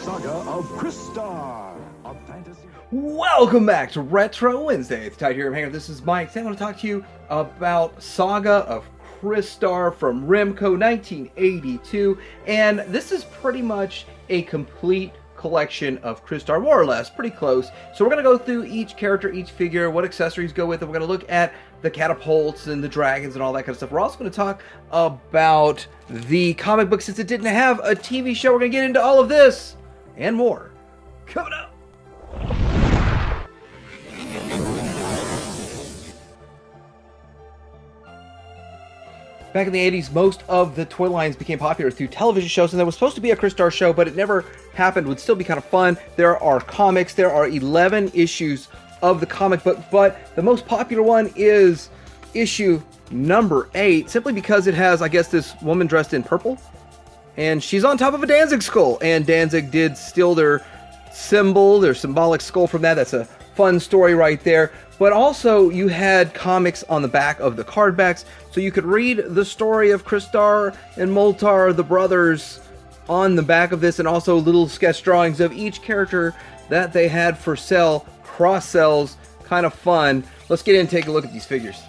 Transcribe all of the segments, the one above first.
Saga of Crystar, a fantasy. Welcome back to Retro Wednesday. It's Tide here. I'm hanging out. This is Mike. Today I want to talk to you about Saga of Crystar from Remco 1982. And this is pretty much a complete collection of Crystar, more or less, pretty close. So we're going to go through each character, each figure, what accessories go with it. We're going to look at the catapults and the dragons and all that kind of stuff. We're also going to talk about the comic book since it didn't have a TV show. We're going to get into all of this and more coming up. Back in the 80s, most of the toy lines became popular through television shows, and there was supposed to be a Crystar show, but it never happened. It would still be kind of fun. There are comics. There are 11 issues of the comic book, but the most popular one is issue number 8, simply because it has, I guess, this woman dressed in purple, and she's on top of a Danzig skull, and Danzig did steal their symbol, their symbolic skull from that. That's a fun story right there. But also you had comics on the back of the card backs, so you could read the story of Crystar and Moltar, the brothers, on the back of this, and also little sketch drawings of each character that they had for sale, cross sells, kind of fun. Let's get in and take a look at these figures.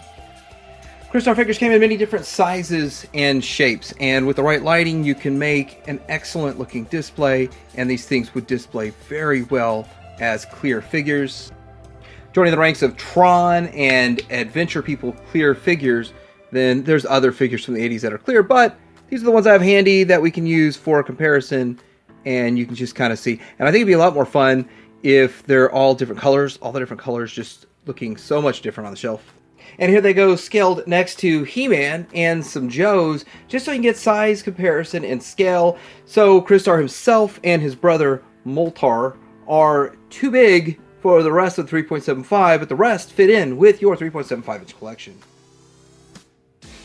Crystar figures came in many different sizes and shapes, and with the right lighting you can make an excellent looking display, and these things would display very well as clear figures. Joining the ranks of Tron and Adventure People clear figures, then there's other figures from the 80s that are clear, but these are the ones I have handy that we can use for comparison, and you can just kind of see. And I think it'd be a lot more fun if they're all different colors, all the different colors just looking so much different on the shelf. And here they go scaled next to He-Man and some Joes, just so you can get size comparison and scale. So Crystar himself and his brother Moltar are too big for the rest of the 3.75, but the rest fit in with your 3.75 inch collection.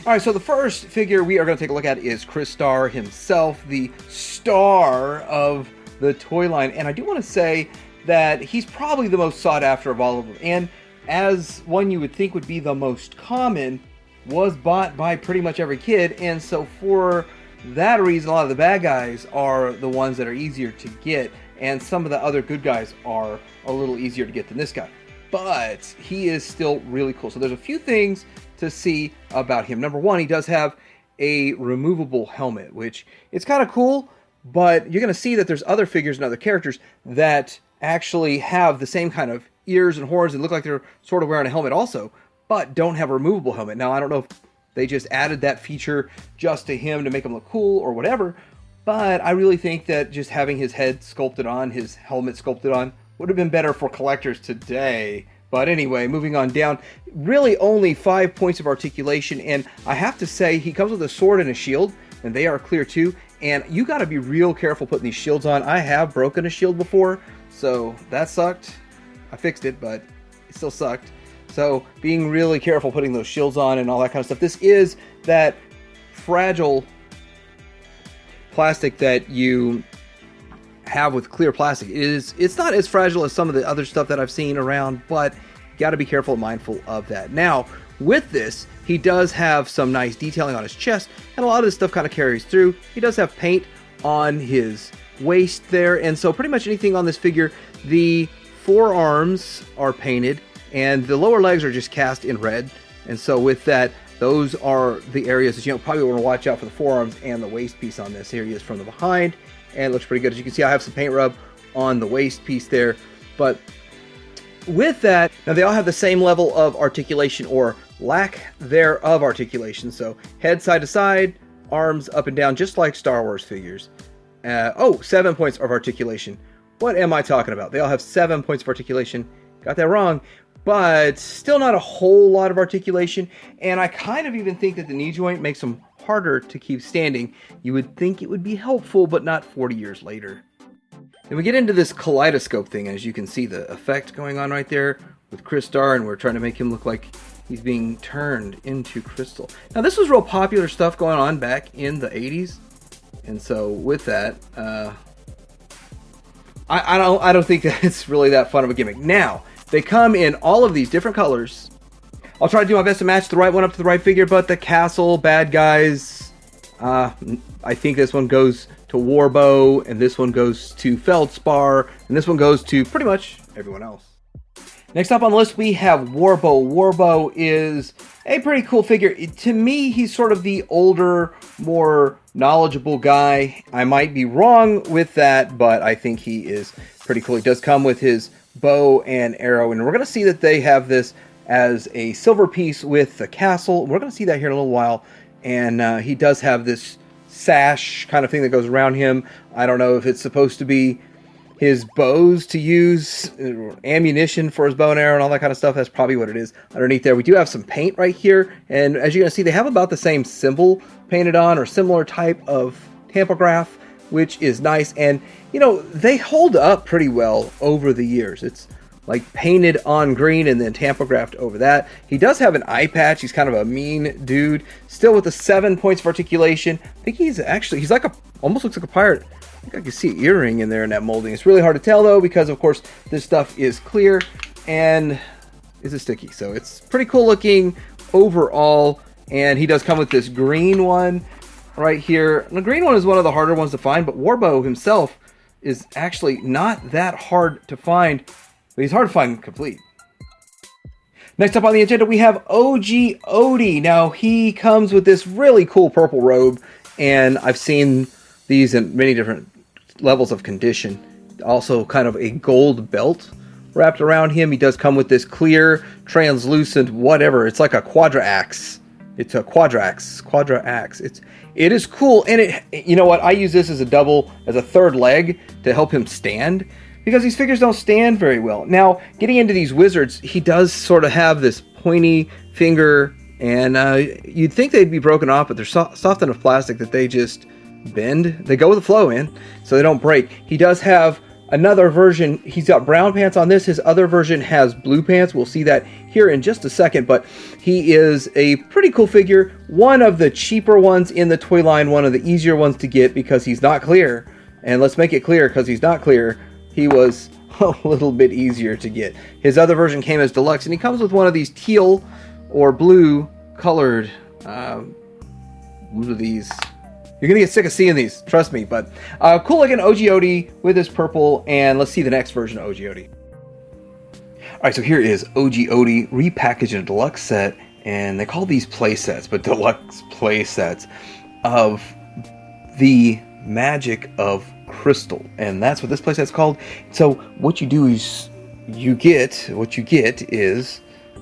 Alright, so the first figure we are going to take a look at is Crystar himself, the star of the toy line. And I do want to say that he's probably the most sought after of all of them. And as one you would think would be the most common, was bought by pretty much every kid. And so for that reason, a lot of the bad guys are the ones that are easier to get. And some of the other good guys are a little easier to get than this guy. But he is still really cool. So there's a few things to see about him. Number one, he does have a removable helmet, which is kind of cool. But you're going to see that there's other figures and other characters that actually have the same kind of ears and horns and look like they're sort of wearing a helmet also, but don't have a removable helmet. Now, I don't know if they just added that feature just to him to make him look cool or whatever, but I really think that just having his head sculpted on, his helmet sculpted on, would have been better for collectors today. But anyway, moving on down, really only 5 points of articulation, and I have to say he comes with a sword and a shield, and they are clear too, and you got to be real careful putting these shields on. I have broken a shield before, so that sucked. I fixed it, but it still sucked. So being really careful putting those shields on and all that kind of stuff. This is that fragile plastic that you have with clear plastic. It's not as fragile as some of the other stuff that I've seen around, but you got to be careful and mindful of that. Now, with this, he does have some nice detailing on his chest, and a lot of this stuff kind of carries through. He does have paint on his waist there, and so pretty much anything on this figure, the forearms are painted, and the lower legs are just cast in red. And so with that, those are the areas that you probably want to watch out for, the forearms and the waist piece on this. Here he is from the behind, and it looks pretty good. As you can see, I have some paint rub on the waist piece there. But with that, now they all have the same level of articulation or lack thereof articulation. So head side to side, arms up and down, just like Star Wars figures. 7 points of articulation. What am I talking about? They all have 7 points of articulation. Got that wrong. But still not a whole lot of articulation. And I kind of even think that the knee joint makes them harder to keep standing. You would think it would be helpful, but not 40 years later. Then we get into this Kaleidoscope thing. As you can see, the effect going on right there with Crystar. And we're trying to make him look like he's being turned into crystal. Now, this was real popular stuff going on back in the 80s. And so with that, I don't think that it's really that fun of a gimmick. Now, they come in all of these different colors. I'll try to do my best to match the right one up to the right figure, but the castle bad guys, I think this one goes to Warbo, and this one goes to Feldspar, and this one goes to pretty much everyone else. Next up on the list, we have Warbo. Warbo is a pretty cool figure. To me, he's sort of the older, more knowledgeable guy. I might be wrong with that, but I think he is pretty cool. He does come with his bow and arrow, and we're going to see that they have this as a silver piece with the castle. We're going to see that here in a little while, and he does have this sash kind of thing that goes around him. I don't know if it's supposed to be his bows to use, ammunition for his bow and arrow and all that kind of stuff. That's probably what it is underneath there. We do have some paint right here, and as you're going to see, they have about the same symbol painted on, or similar type of tampograph, which is nice. And, you know, they hold up pretty well over the years. It's like painted on green and then tampographed over that. He does have an eye patch. He's kind of a mean dude. Still with the 7 points of articulation. I think he's like almost looks like a pirate. I think I can see an earring in there in that molding. It's really hard to tell though, because of course this stuff is clear and is sticky. So it's pretty cool looking overall. And he does come with this green one right here. And the green one is one of the harder ones to find, but Warbo himself is actually not that hard to find. But he's hard to find complete. Next up on the agenda, we have OGOD. Now, he comes with this really cool purple robe, and I've seen these in many different levels of condition. Also, kind of a gold belt wrapped around him. He does come with this clear, translucent, whatever. It's like a quadra-axe. It's a quadra-axe. It is cool, and you know what? I use this as a third leg to help him stand, because these figures don't stand very well. Now, getting into these wizards, he does sort of have this pointy finger, and you'd think they'd be broken off, but they're soft enough plastic that they just bend. They go with the flow in, so they don't break. He does have another version. He's got brown pants on this. His other version has blue pants. We'll see that here in just a second, but he is a pretty cool figure. One of the cheaper ones in the toy line, one of the easier ones to get because he's not clear. And let's make it clear, because he's not clear, he was a little bit easier to get. His other version came as deluxe, and he comes with one of these teal or blue colored, what are these? You're gonna get sick of seeing these, trust me, but cool looking OGOD with his purple, and let's see the next version of OGOD. Alright, so here is OGOD repackaged in a deluxe set, and they call these play sets, but deluxe play sets of the magic of crystal, and that's what this playset's called. So what you do is you get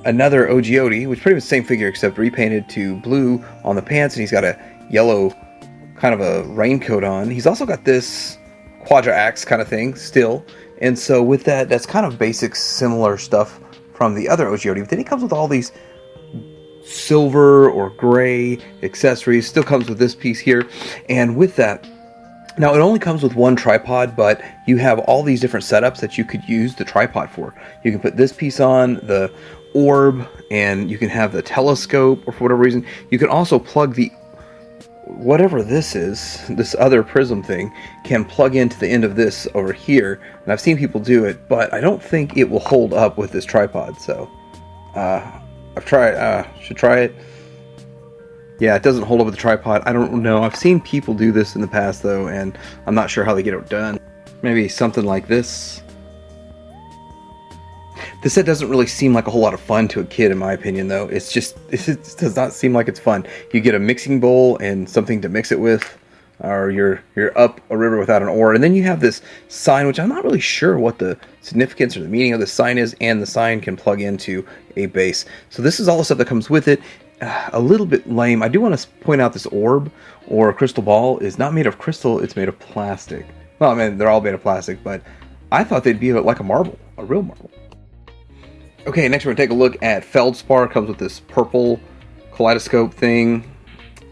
another OGOD, which is pretty much the same figure except repainted to blue on the pants, and he's got a yellow kind of a raincoat on. He's also got this quadra-axe kind of thing still, and so with that, that's kind of basic similar stuff from the other OGOD. But then he comes with all these silver or gray accessories. Still comes with this piece here, and with that, now, it only comes with one tripod, but you have all these different setups that you could use the tripod for. You can put this piece on, the orb, and you can have the telescope, or for whatever reason. You can also plug the, whatever this is, this other prism thing, can plug into the end of this over here. And I've seen people do it, but I don't think it will hold up with this tripod, so I've tried, should try it. Yeah, it doesn't hold up with the tripod. I don't know. I've seen people do this in the past, though, and I'm not sure how they get it done. Maybe something like this. This set doesn't really seem like a whole lot of fun to a kid, in my opinion, though. It does not seem like it's fun. You get a mixing bowl and something to mix it with, or you're up a river without an oar, and then you have this sign, which I'm not really sure what the significance or the meaning of the sign is, and the sign can plug into a base. So this is all the stuff that comes with it. A little bit lame. I do want to point out this orb or crystal ball is not made of crystal, it's made of plastic. Well, I mean, they're all made of plastic, but I thought they'd be like a marble, a real marble. Okay, next we're going to take a look at Feldspar. Comes with this purple kaleidoscope thing,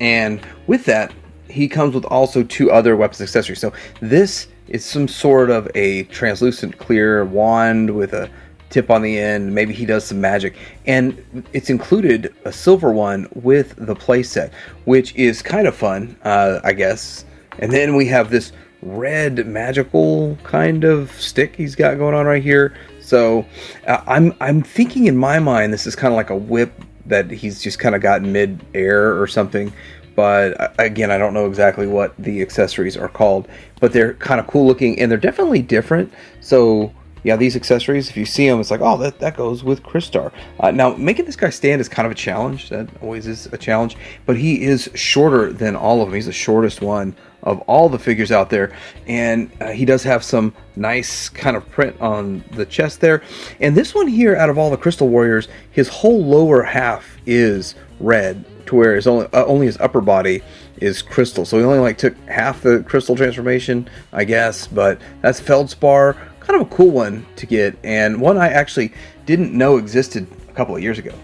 and with that, he comes with also two other weapons accessories. So this is some sort of a translucent clear wand with a tip on the end. Maybe he does some magic, and it's included a silver one with the playset, which is kind of fun, I guess. And then we have this red magical kind of stick he's got going on right here. So I'm thinking in my mind this is kind of like a whip that he's just kind of got mid-air or something, but again, I don't know exactly what the accessories are called, but they're kind of cool looking, and they're definitely different. So yeah, these accessories, if you see them, it's like, oh, that goes with Crystar. Now, making this guy stand is kind of a challenge. That always is a challenge. But he is shorter than all of them. He's the shortest one of all the figures out there. And he does have some nice kind of print on the chest there. And this one here, out of all the Crystal Warriors, his whole lower half is red, to where his only his upper body is crystal. So he only like took half the crystal transformation, I guess. But that's Feldspar. Kind of a cool one to get, and one I actually didn't know existed a couple of years ago.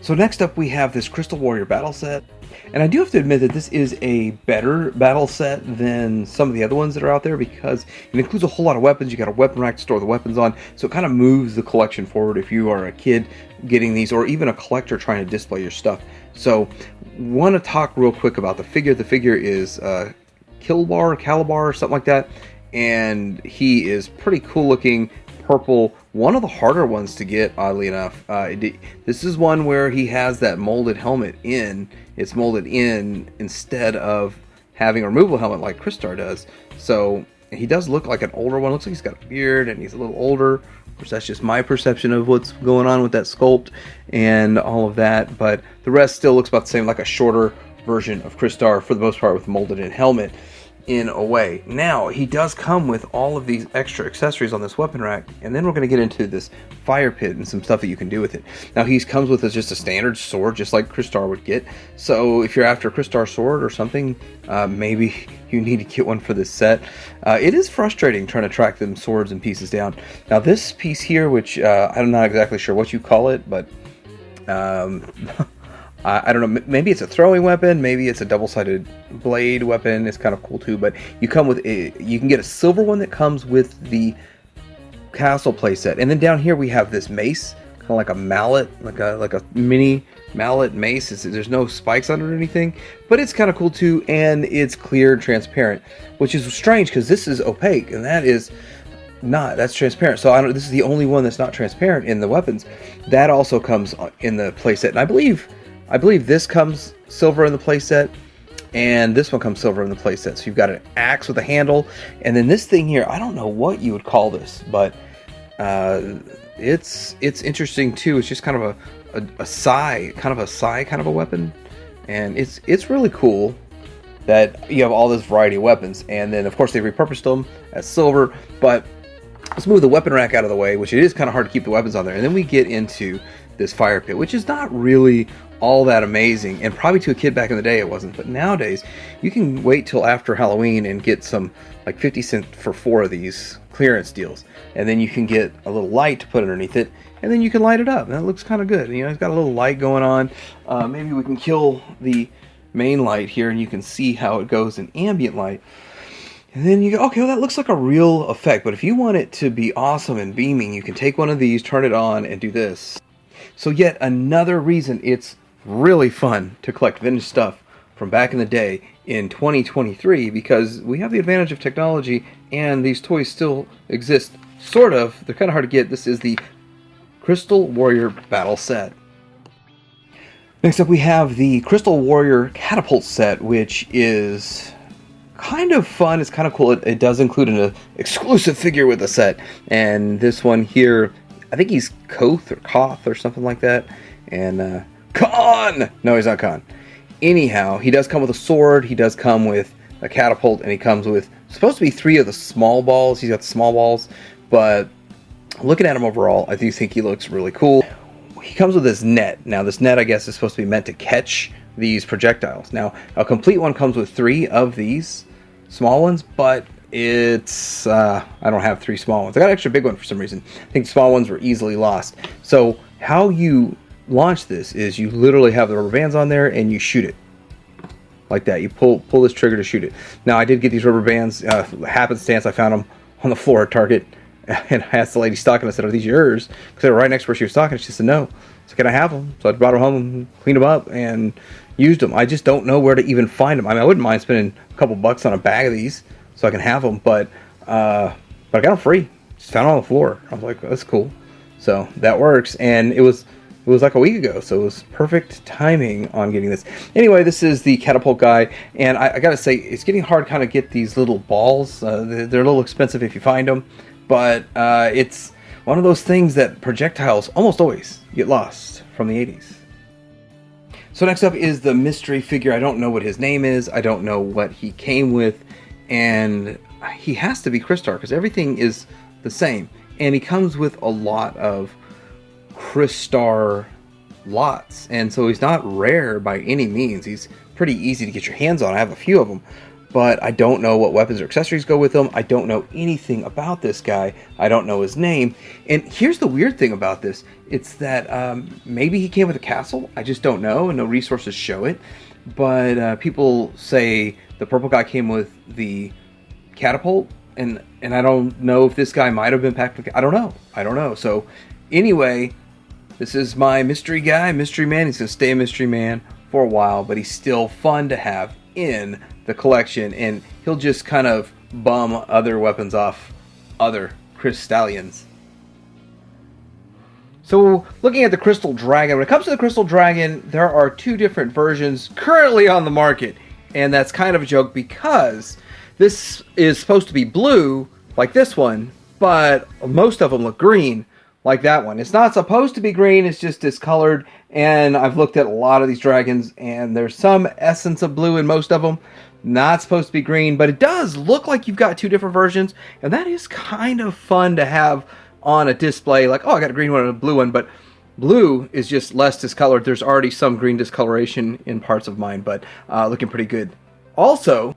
So next up we have this Crystal Warrior battle set, and I do have to admit that this is a better battle set than some of the other ones that are out there, because it includes a whole lot of weapons. You got a weapon rack to store the weapons on, so it kind of moves the collection forward if you are a kid getting these, or even a collector trying to display your stuff. So want to talk real quick about the figure. The figure is Calibar, something like that. And he is pretty cool looking, purple, one of the harder ones to get, oddly enough. This is one where he has that molded helmet in. It's molded in instead of having a removable helmet like Crystar does. So he does look like an older one. Looks like he's got a beard and he's a little older. Of course, that's just my perception of what's going on with that sculpt and all of that. But the rest still looks about the same, like a shorter version of Crystar for the most part, with molded in helmet in a way. Now, he does come with all of these extra accessories on this weapon rack, and then we're going to get into this fire pit and some stuff that you can do with it. Now, he comes with just a standard sword, just like Crystar would get. So if you're after a Crystar sword or something, maybe you need to get one for this set. It is frustrating trying to track them swords and pieces down. Now, this piece here, which I'm not exactly sure what you call it, but I don't know, maybe it's a throwing weapon, maybe it's a double-sided blade weapon. It's kind of cool too, but you can get a silver one that comes with the castle playset. And then down here we have this mace, kind of like a mallet, like a mini mallet mace. There's no spikes on it or anything, but it's kind of cool too, and it's clear and transparent, which is strange because this is opaque, and that's transparent. So this is the only one that's not transparent in the weapons. That also comes in the playset, and I believe this comes silver in the playset, and this one comes silver in the playset. So you've got an axe with a handle, and then this thing here, I don't know what you would call this, but it's interesting too. It's just kind of a sai kind of a weapon, and it's really cool that you have all this variety of weapons. And then of course they repurposed them as silver. But let's move the weapon rack out of the way, which it is kind of hard to keep the weapons on there, and then we get into this fire pit, which is not really all that amazing, and probably to a kid back in the day it wasn't, but nowadays you can wait till after Halloween and get some like 50 cents for 4 of these clearance deals, and then you can get a little light to put underneath it, and then you can light it up, and that looks kind of good. You know, it's got a little light going on. Maybe we can kill the main light here and you can see how it goes in ambient light, and then you go, okay, well that looks like a real effect. But if you want it to be awesome and beaming, you can take one of these, turn it on, and do this. So yet another reason it's really fun to collect vintage stuff from back in the day in 2023, because we have the advantage of technology and these toys still exist, sort of. They're kind of hard to get. This is the Crystal Warrior Battle Set. Next up we have the Crystal Warrior Catapult set, which is kind of fun. It's kind of cool. It does include an exclusive figure with the set, and this one here, I think he's Koth or something like that, and Khan! No, he's not Khan. Anyhow, he does come with a sword, he does come with a catapult, and he comes with supposed to be 3 of the small balls. He's got the small balls, but looking at him overall, I do think he looks really cool. He comes with this net. Now, this net, I guess, is supposed to be meant to catch these projectiles. Now, a complete one comes with 3 of these small ones, but it's I don't have 3 small ones. I got an extra big one for some reason. I think the small ones were easily lost. So how you launch this is you literally have the rubber bands on there and you shoot it like that. You pull this trigger to shoot it. Now, I did get these rubber bands, happenstance. I found them on the floor at Target, and I asked the lady stocking, I said, are these yours? Because they were right next to where she was stocking. She said no. So can I have them? So I brought them home and cleaned them up and used them. I just don't know where to even find them. I mean, I wouldn't mind spending a couple bucks on a bag of these so I can have them, but I got them free. Just found them on the floor. I was like, that's cool. So that works, and it was it was like a week ago, so it was perfect timing on getting this. Anyway, this is the Catapult guy, and I gotta say, it's getting hard to kind of get these little balls. They're a little expensive if you find them, but it's one of those things that projectiles almost always get lost from the 80s. So next up is the mystery figure. I don't know what his name is. I don't know what he came with, and he has to be Crystar because everything is the same. And he comes with a lot of Crystar lots, and so he's not rare by any means. He's pretty easy to get your hands on. I have a few of them, but I don't know what weapons or accessories go with them. I don't know anything about this guy. I don't know his name. And here's the weird thing about this. It's that maybe he came with a castle. I just don't know, and no resources show it. But people say the purple guy came with the Catapult, and I don't know if this guy might have been packed with... I don't know. So anyway, this is my mystery guy, Mystery Man. He's going to stay a Mystery Man for a while, but he's still fun to have in the collection, and he'll just kind of bum other weapons off other Crystallians. So looking at the Crystal Dragon, when it comes to the Crystal Dragon, there are two different versions currently on the market, and that's kind of a joke because this is supposed to be blue like this one, but most of them look green like that one. It's not supposed to be green, it's just discolored, and I've looked at a lot of these dragons, and there's some essence of blue in most of them. Not supposed to be green, but it does look like you've got two different versions, and that is kind of fun to have on a display. Like, oh, I got a green one and a blue one, but blue is just less discolored. There's already some green discoloration in parts of mine, but looking pretty good. Also,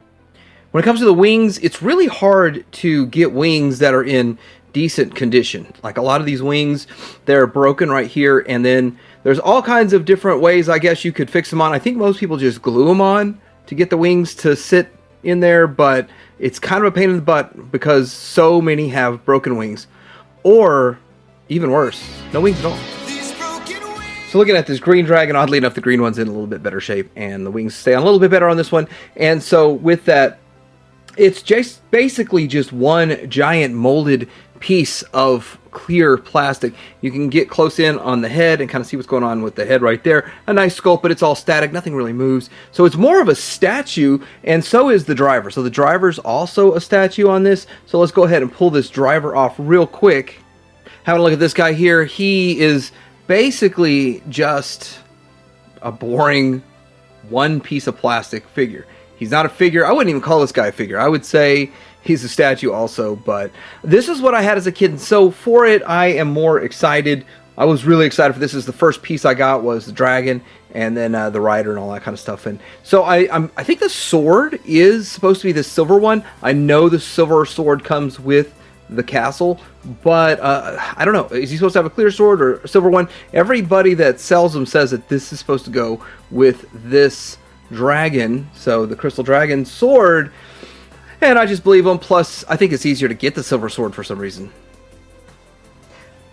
when it comes to the wings, it's really hard to get wings that are in decent condition. Like a lot of these wings, they're broken right here, and then there's all kinds of different ways I guess you could fix them on. I think most people just glue them on to get the wings to sit in there, but it's kind of a pain in the butt because so many have broken wings. Or, even worse, no wings at all. So looking at this green dragon, oddly enough, the green one's in a little bit better shape, and the wings stay on a little bit better on this one. And so with that, it's just basically just one giant molded piece of clear plastic. You can get close in on the head and kind of see what's going on with the head right there. A nice sculpt, but it's all static. Nothing really moves. So it's more of a statue, and so is the driver. So the driver's also a statue on this. So let's go ahead and pull this driver off real quick. Having a look at this guy here. He is basically just a boring one piece of plastic figure. He's not a figure. I wouldn't even call this guy a figure. I would say he's a statue also, but this is what I had as a kid, and so for it, I am more excited. I was really excited for this. This is the first piece I got was the dragon, and then the rider and all that kind of stuff. And so I think the sword is supposed to be the silver one. I know the silver sword comes with the castle, but I don't know. Is he supposed to have a clear sword or a silver one? Everybody that sells them says that this is supposed to go with this dragon, so the Crystal Dragon sword, and I just believe them. Plus, I think it's easier to get the silver sword for some reason.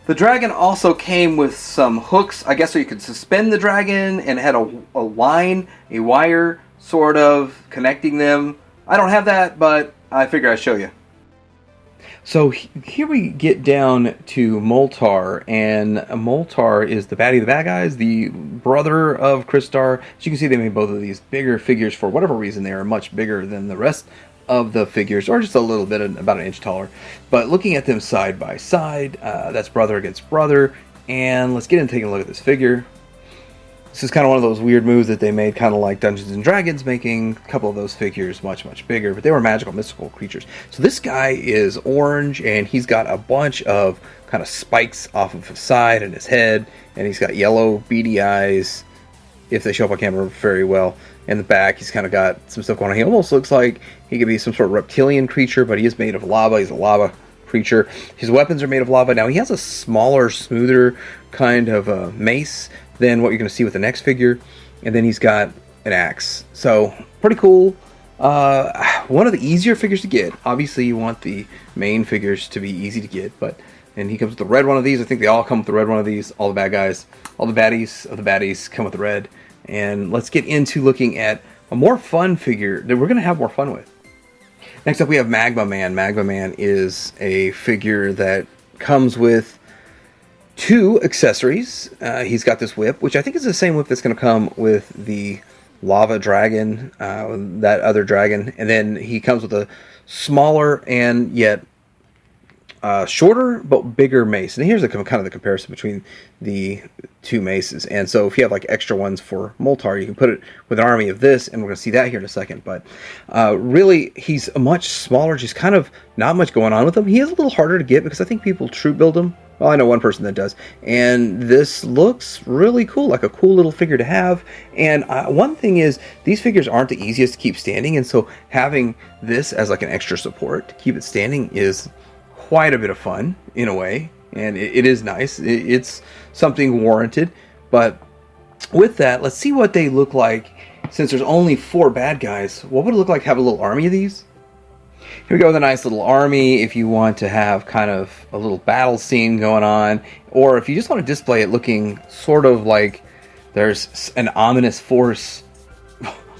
The dragon also came with some hooks, I guess, so you could suspend the dragon, and it had a line, a wire, sort of, connecting them. I don't have that, but I figure I'd show you. So here we get down to Moltar, and Moltar is the baddie of the bad guys, the brother of Crystar. As you can see, they made both of these bigger figures. For whatever reason, they are much bigger than the rest of the figures, or just a little bit, about an inch taller. But looking at them side by side, that's brother against brother. And let's get into taking a look at this figure. This is kind of one of those weird moves that they made, kind of like Dungeons and Dragons, making a couple of those figures much, much bigger, but they were magical, mystical creatures. So this guy is orange, and he's got a bunch of kind of spikes off of his side and his head, and he's got yellow, beady eyes, if they show up on camera very well. In the back, he's kind of got some stuff going on. He almost looks like he could be some sort of reptilian creature, but he is made of lava. He's a lava creature. His weapons are made of lava. Now, he has a smaller, smoother kind of mace than what you're going to see with the next figure, and then he's got an axe. So pretty cool. One of the easier figures to get. Obviously you want the main figures to be easy to get, and he comes with the red one of these. I think they all come with the red one of these. All the bad guys, all the baddies of the baddies come with the red. And let's get into looking at a more fun figure that we're going to have more fun with. Next up we have Magma Man. Magma Man is a figure that comes with 2 accessories. He's got this whip, which I think is the same whip that's going to come with the Lava Dragon, that other dragon. And then he comes with a smaller and yet shorter but bigger mace. And here's kind of the comparison between the 2 maces. And so if you have like extra ones for Moltar, you can put it with an army of this, and we're going to see that here in a second. But really, he's much smaller, just kind of not much going on with him. He is a little harder to get because I think people troop build him. Well, I know one person that does. And this looks really cool, like a cool little figure to have. And one thing is, these figures aren't the easiest to keep standing, and so having this as like an extra support to keep it standing is quite a bit of fun in a way. And it is nice. It's something warranted. But with that, let's see what they look like. Since there's only 4 bad guys, what would it look like to have a little army of these? Here we go with a nice little army if you want to have kind of a little battle scene going on, or if you just want to display it looking sort of like there's an ominous force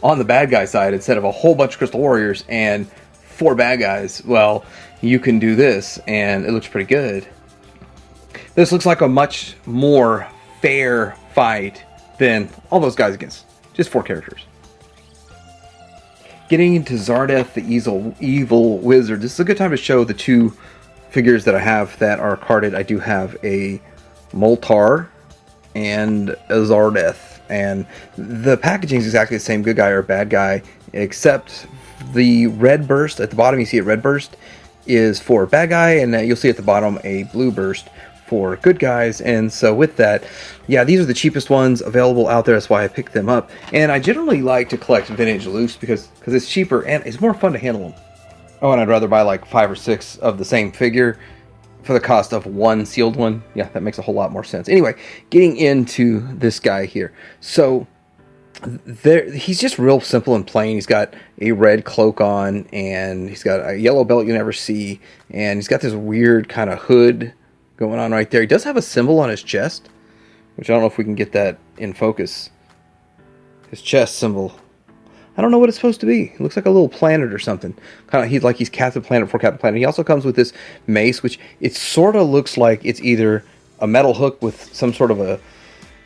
on the bad guy side instead of a whole bunch of Crystal Warriors and 4 bad guys. Well, you can do this and it looks pretty good. This looks like a much more fair fight than all those guys against just 4 characters. Getting into Zardeth, the evil wizard. This is a good time to show the 2 figures that I have that are carded. I do have a Moltar and a Zardeth. And the packaging is exactly the same, good guy or bad guy, except the red burst at the bottom, you see a red burst, is for bad guy, and you'll see at the bottom a blue burst for good guys. And so with that, yeah, these are the cheapest ones available out there. That's why I picked them up. And I generally like to collect vintage loose because it's cheaper and it's more fun to handle them. Oh, and I'd rather buy like 5 or 6 of the same figure for the cost of 1 sealed one. Yeah, that makes a whole lot more sense. Anyway, getting into this guy here. So he's just real simple and plain. He's got a red cloak on, and he's got a yellow belt you never see, and he's got this weird kind of hood going on right there. He does have a symbol on his chest, which I don't know if we can get that in focus. His chest symbol. I don't know what it's supposed to be. It looks like a little planet or something. Kind of, he's Captain Planet for Captain Planet. He also comes with this mace, which it sort of looks like it's either a metal hook with some sort of a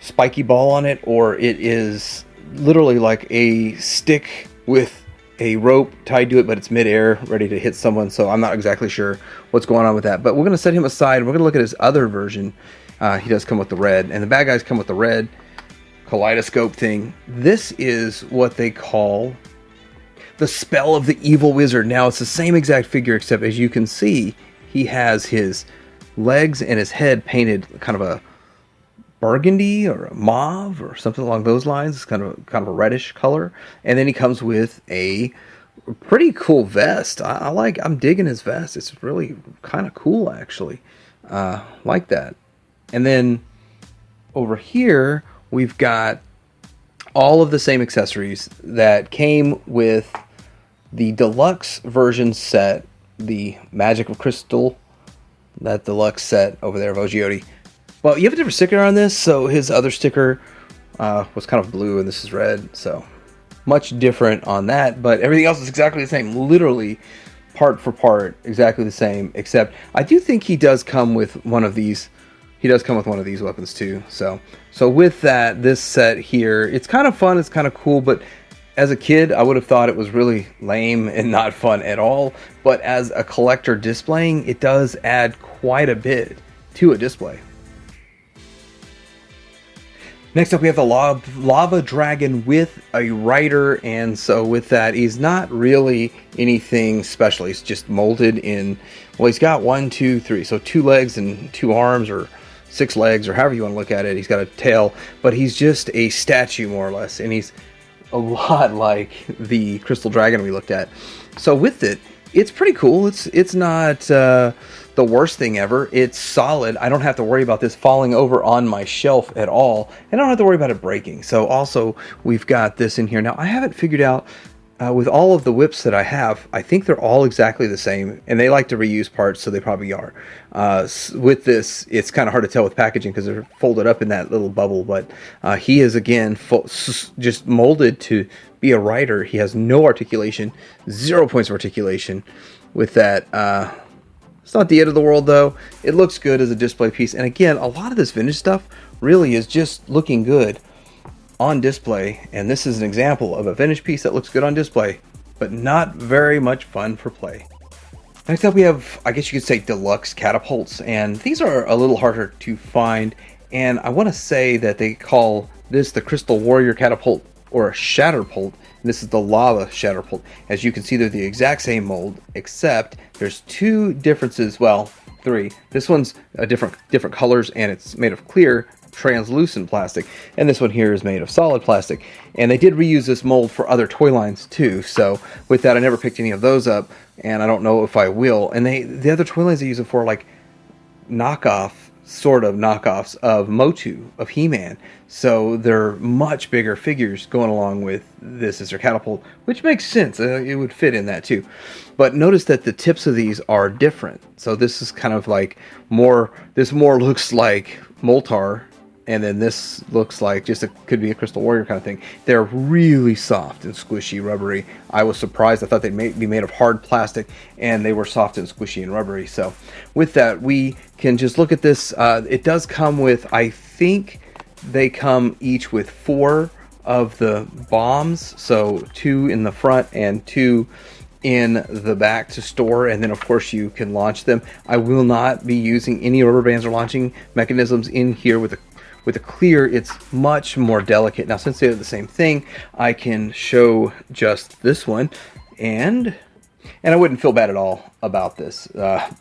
spiky ball on it, or it is literally like a stick with a rope tied to it, but it's midair, ready to hit someone. So I'm not exactly sure what's going on with that. But we're going to set him aside, and we're going to look at his other version. He does come with the red, and the bad guys come with the red Kaleidoscope thing. This is what they call the Spell of the Evil Wizard. Now, it's the same exact figure, except as you can see, he has his legs and his head painted kind of a burgundy or a mauve or something along those lines. It's kind of a reddish color. And then he comes with a pretty cool vest. I'm digging his vest. It's really kind of cool, actually. Like that. And then over here, we've got all of the same accessories that came with the deluxe version set, the Magic of Crystal, that deluxe set over there of OGOD. Well, you have a different sticker on this, so his other sticker was kind of blue and this is red, so much different on that, but everything else is exactly the same, literally part for part, exactly the same, except I do think he does come with one of these. He does come with one of these weapons too. So with that, this set here, it's kind of fun, it's kind of cool, but as a kid, I would have thought it was really lame and not fun at all. But as a collector displaying, it does add quite a bit to a display. Next up, we have the Lava Dragon with a rider, and so with that, he's not really anything special. He's just molded in, well, he's got 1, 2, 3, so 2 legs and 2 arms, or 6 legs, or however you want to look at it. He's got a tail, but he's just a statue, more or less, and he's a lot like the Crystal Dragon we looked at. So with it, it's pretty cool. It's not the worst thing ever. It's solid. I don't have to worry about this falling over on my shelf at all, and I don't have to worry about it breaking. So also, we've got this in here. Now, I haven't figured out, with all of the whips that I have, I think they're all exactly the same, and they like to reuse parts, so they probably are. With this, it's kind of hard to tell with packaging because they're folded up in that little bubble, but he is, again, just molded to be a rider. He has no articulation, 0 points of articulation with that It's not the end of the world though. It looks good as a display piece. And again, a lot of this vintage stuff really is just looking good on display. And this is an example of a vintage piece that looks good on display, but not very much fun for play. Next up we have, I guess you could say, deluxe catapults. And these are a little harder to find. And I want to say that they call this the Crystal Warrior Catapult or a Shatterpult. And this is the Lava Shatterpult. As you can see, they're the exact same mold, except there's two differences. Well, three. This one's a different colors, and it's made of clear, translucent plastic. And this one here is made of solid plastic. And they did reuse this mold for other toy lines too. So with that, I never picked any of those up, and I don't know if I will. And the other toy lines they use it for, like sort of knockoffs of Motu, of He-Man. So they're much bigger figures going along with this as their catapult, which makes sense. It would fit in that too. But notice that the tips of these are different. So this is kind of like this more looks like Moltar, and then this looks like could be a Crystal Warrior kind of thing. They're really soft and squishy, rubbery. I was surprised. I thought they'd be made of hard plastic, and they were soft and squishy and rubbery. So with that, we can just look at this. It does come with, I think they come each with 4 of the bombs. So 2 in the front and 2 in the back to store, and then of course you can launch them. I will not be using any rubber bands or launching mechanisms in here with a clear. It's much more delicate. Now, since they're the same thing, I can show just this one, and I wouldn't feel bad at all about this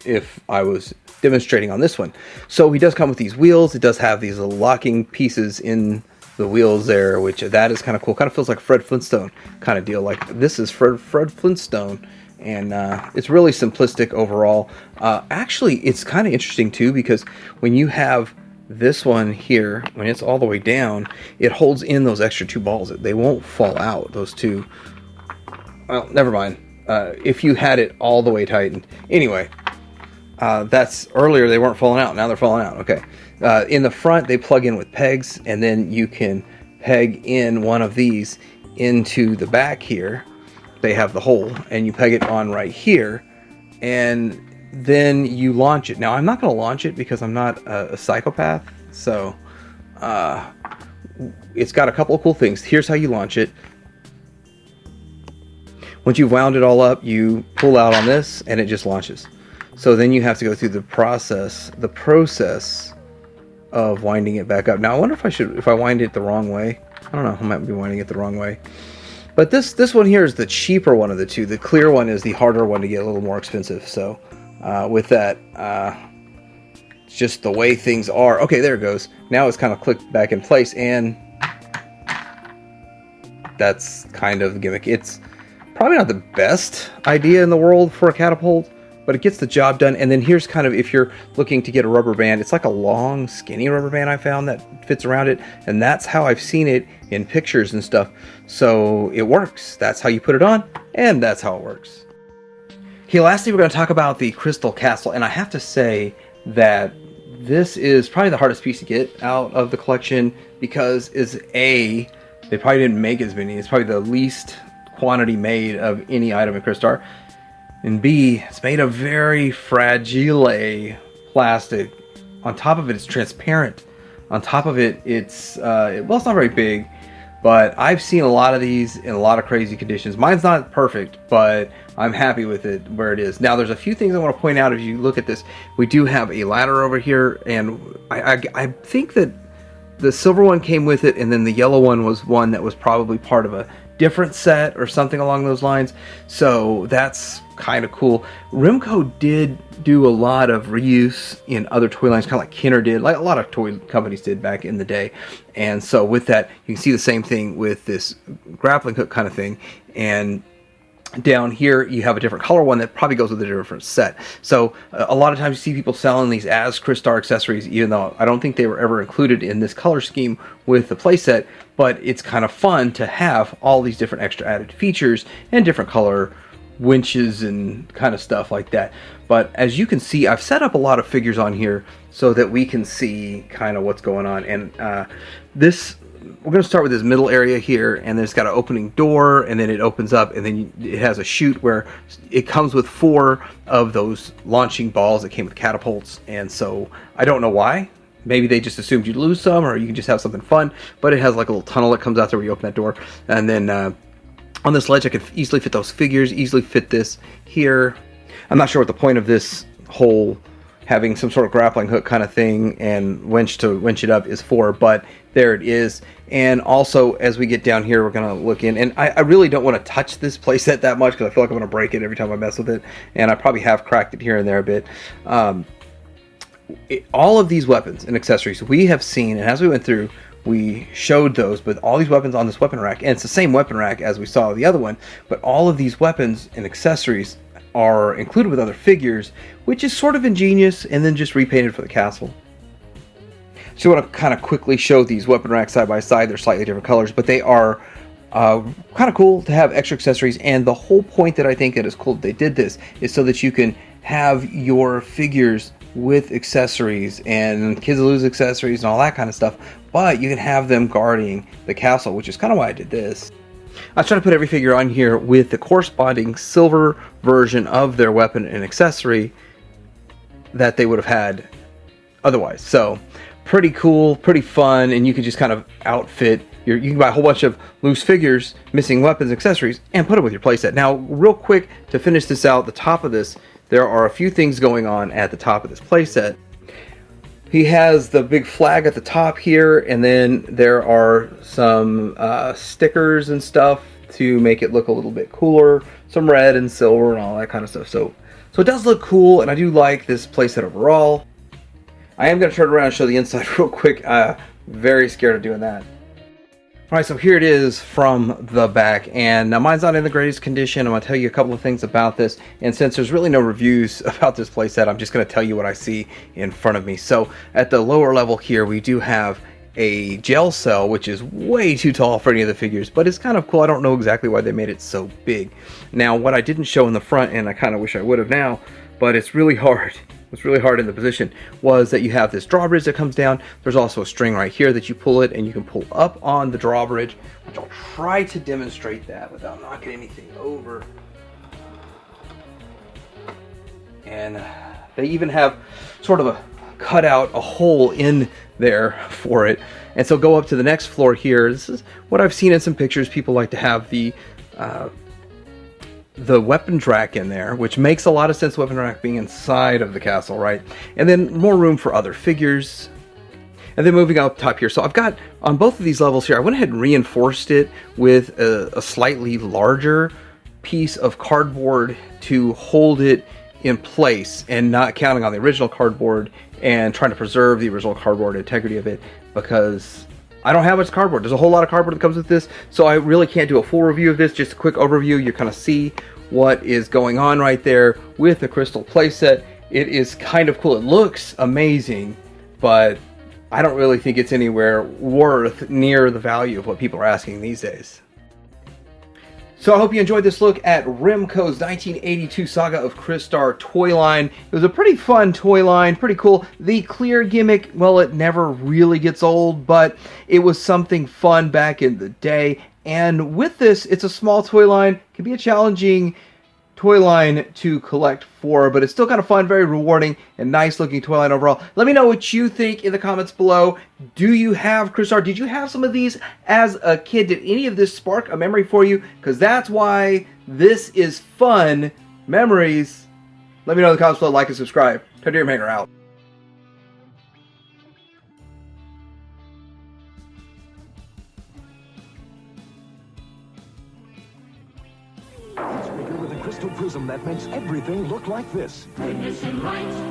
if I was demonstrating on this one. So he does come with these wheels. It does have these locking pieces in the wheels there, which that is kind of cool. Kind of feels like Fred Flintstone kind of deal. Like this is Fred Flintstone, and it's really simplistic overall. Actually, it's kind of interesting too, because when you have this one here, when it's all the way down, it holds in those extra 2 balls. They won't fall out, those 2. Well, never mind. If you had it all the way tightened. Anyway, that's earlier they weren't falling out. Now they're falling out. Okay. In the front, they plug in with pegs, and then you can peg in one of these into the back here. They have the hole, and you peg it on right here, and then you launch it. Now, I'm not going to launch it because I'm not a psychopath, so it's got a couple of cool things. Here's how you launch it. Once you've wound it all up, you pull out on this, and it just launches. So then you have to go through the process of winding it back up. Now, I wonder if I wind it the wrong way. I don't know, I might be winding it the wrong way. But this one here is the cheaper one of the two. The clear one is the harder one to get, a little more expensive. So with that, it's just the way things are. Okay, there it goes. Now it's kind of clicked back in place, and that's kind of the gimmick. It's probably not the best idea in the world for a catapult, but it gets the job done. And then here's kind of, if you're looking to get a rubber band, it's like a long, skinny rubber band I found that fits around it, and that's how I've seen it in pictures and stuff. So it works. That's how you put it on, and that's how it works. Okay, lastly, we're going to talk about the Crystal Castle, and I have to say that this is probably the hardest piece to get out of the collection, because they probably didn't make as many. It's probably the least quantity made of any item in Crystar. And B, it's made of very fragile plastic. On top of it, it's transparent. On top of it, it's not very big, but I've seen a lot of these in a lot of crazy conditions. Mine's not perfect, but I'm happy with it where it is. Now, there's a few things I want to point out as you look at this. We do have a ladder over here, and I think that the silver one came with it, and then the yellow one was one that was probably part of a different set or something along those lines. So that's kind of cool. Remco did do a lot of reuse in other toy lines, kind of like Kenner did, like a lot of toy companies did back in the day. And so with that, you can see the same thing with this grappling hook kind of thing. And down here you have a different color one that probably goes with a different set. So a lot of times you see people selling these as Crystar accessories, even though I don't think they were ever included in this color scheme with the playset. But it's kind of fun to have all these different extra added features and different color winches and kind of stuff like that. But as you can see, I've set up a lot of figures on here so that we can see kind of what's going on. And this we're going to start with this middle area here, and then it's got an opening door, and then it opens up, and then it has a chute where it comes with 4 of those launching balls that came with catapults. And so I don't know why. Maybe they just assumed you'd lose some, or you can just have something fun. But it has like a little tunnel that comes out there where you open that door. And then on this ledge, I could easily fit those figures, easily fit this here. I'm not sure what the point of this whole having some sort of grappling hook kind of thing and winch to winch it up is for, but there it is. And also, as we get down here, we're going to look in, and I really don't want to touch this playset that much because I feel like I'm going to break it every time I mess with it, and I probably have cracked it here and there a bit. All of these weapons and accessories we have seen, and as we went through, we showed those, but all these weapons on this weapon rack, and it's the same weapon rack as we saw the other one, but all of these weapons and accessories are included with other figures, which is sort of ingenious, and then just repainted for the castle. So I want to kind of quickly show these weapon racks side by side. They're slightly different colors, but they are kind of cool to have extra accessories. And the whole point that I think that is cool that they did this is so that you can have your figures with accessories, and kids lose accessories and all that kind of stuff, but you can have them guarding the castle, which is kind of why I did this. I was trying to put every figure on here with the corresponding silver version of their weapon and accessory that they would have had otherwise. So pretty cool, pretty fun, and you can just kind of outfit you can buy a whole bunch of loose figures, missing weapons, accessories, and put it with your playset. Now, real quick, to finish this out, the top of this, there are a few things going on at the top of this playset. He has the big flag at the top here, and then there are some stickers and stuff to make it look a little bit cooler. Some red and silver and all that kind of stuff. So it does look cool, and I do like this playset overall. I am going to turn around and show the inside real quick. Very scared of doing that. Alright, so here it is from the back, and now mine's not in the greatest condition. I'm going to tell you a couple of things about this, and since there's really no reviews about this playset, I'm just going to tell you what I see in front of me. So at the lower level here, we do have a gel cell, which is way too tall for any of the figures, but it's kind of cool. I don't know exactly why they made it so big. Now, what I didn't show in the front, and I kind of wish I would have now, but it's really hard. What's really hard in the position was that you have this drawbridge that comes down. There's also a string right here that you pull it, and you can pull up on the drawbridge, which I'll try to demonstrate that without knocking anything over. And they even have sort of a cut out a hole in there for it. And so go up to the next floor here. This is what I've seen in some pictures. People like to have the weapons rack in there, which makes a lot of sense, weapon rack being inside of the castle, right? And then more room for other figures. And then moving up top here, so I've got on both of these levels here, I went ahead and reinforced it with a slightly larger piece of cardboard to hold it in place, and not counting on the original cardboard and trying to preserve the original cardboard integrity of it, because I don't have much cardboard. There's a whole lot of cardboard that comes with this, so I really can't do a full review of this. Just a quick overview. You kind of see what is going on right there with the crystal playset. It is kind of cool. It looks amazing, but I don't really think it's anywhere worth near the value of what people are asking these days. So I hope you enjoyed this look at Remco's 1982 Saga of Crystar toy line. It was a pretty fun toy line, pretty cool. The clear gimmick, well, it never really gets old, but it was something fun back in the day. And with this, it's a small toy line. It can be a challenging toy line to collect for, but it's still kind of fun, very rewarding, and nice looking toy line overall. Let me know what you think in the comments below. Do you have Crystar? Did you have some of these as a kid? Did any of this spark a memory for you? Because that's why this is fun memories. Let me know in the comments below, like and subscribe. Titanium Hanger out. Each figure with a crystal prism that makes everything look like this. Goodness and right.